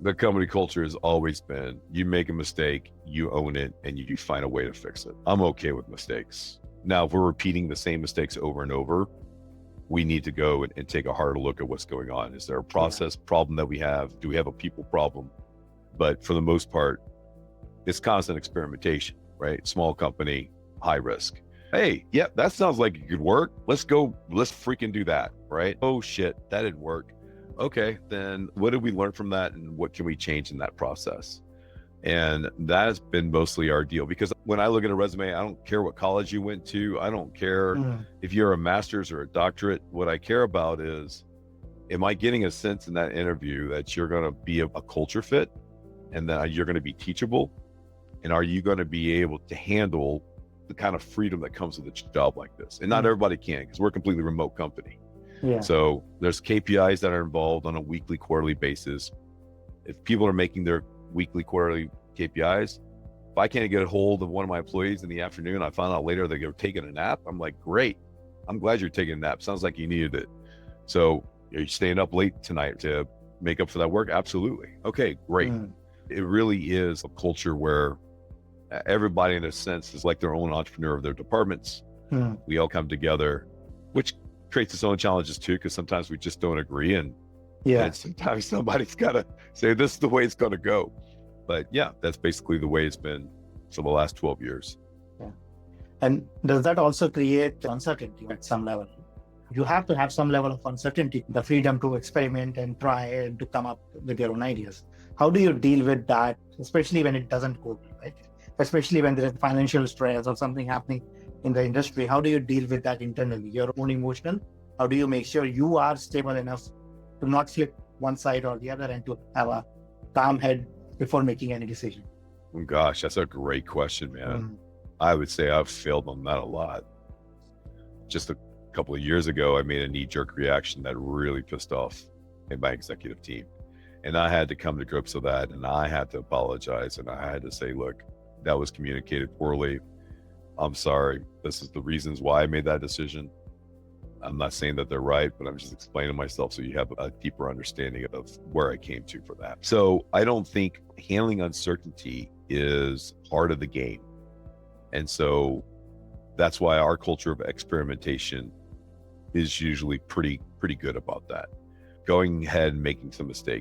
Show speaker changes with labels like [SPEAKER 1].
[SPEAKER 1] The company culture has always been, you make a mistake, you own it, and you find a way to fix it. I'm okay with mistakes. Now, if we're repeating the same mistakes over and over, we need to go and take a harder look at what's going on. Is there a process problem that we have? Do we have a people problem? But for the most part, it's constant experimentation, right? Small company, high risk. Hey, yeah, that sounds like it could work. Let's freaking do that, right? Oh shit, that didn't work. Okay, then what did we learn from that and what can we change in that process? And that has been mostly our deal, because when I look at a resume, I don't care what college you went to. I don't care if you're a master's or a doctorate. What I care about is, am I getting a sense in that interview that you're going to be a culture fit and that you're going to be teachable? And are you going to be able to handle the kind of freedom that comes with a job like this? And not everybody can, because we're a completely remote company.
[SPEAKER 2] Yeah.
[SPEAKER 1] So there's KPIs that are involved on a weekly, quarterly basis. If people are making their weekly, quarterly KPIs, if I can't get a hold of one of my employees in the afternoon, I found out later they're taking a nap. I'm like, great. I'm glad you're taking a nap. Sounds like you needed it. So are you staying up late tonight to make up for that work? Absolutely. Okay, great. It really is a culture where everybody, in a sense, is like their own entrepreneur of their departments. We all come together, which creates its own challenges too, because sometimes we just don't agree, and sometimes somebody's got to say this is the way it's going to go. But yeah, that's basically the way it's been for the last 12 years.
[SPEAKER 2] Yeah. And does that also create uncertainty at some level? You have to have some level of uncertainty, the freedom to experiment and try and to come up with your own ideas. How do you deal with that, especially when it doesn't go well, right? Especially when there is financial stress or something happening in the industry? How do you deal with that internally, your own emotional? How do you make sure you are stable enough to not flip one side or the other and to have a calm head before making any decision?
[SPEAKER 1] Gosh, that's a great question, man. I would say I've failed on that a lot. Just a couple of years ago, I made a knee-jerk reaction that really pissed off my executive team. And I had to come to grips with that, and I had to apologize, and I had to say, look, that was communicated poorly. I'm sorry. This is the reasons why I made that decision. I'm not saying that they're right, but I'm just explaining myself so you have a deeper understanding of where I came to for that. So I don't think handling uncertainty is part of the game. And so that's why our culture of experimentation is usually pretty good about that. Going ahead and making some mistakes.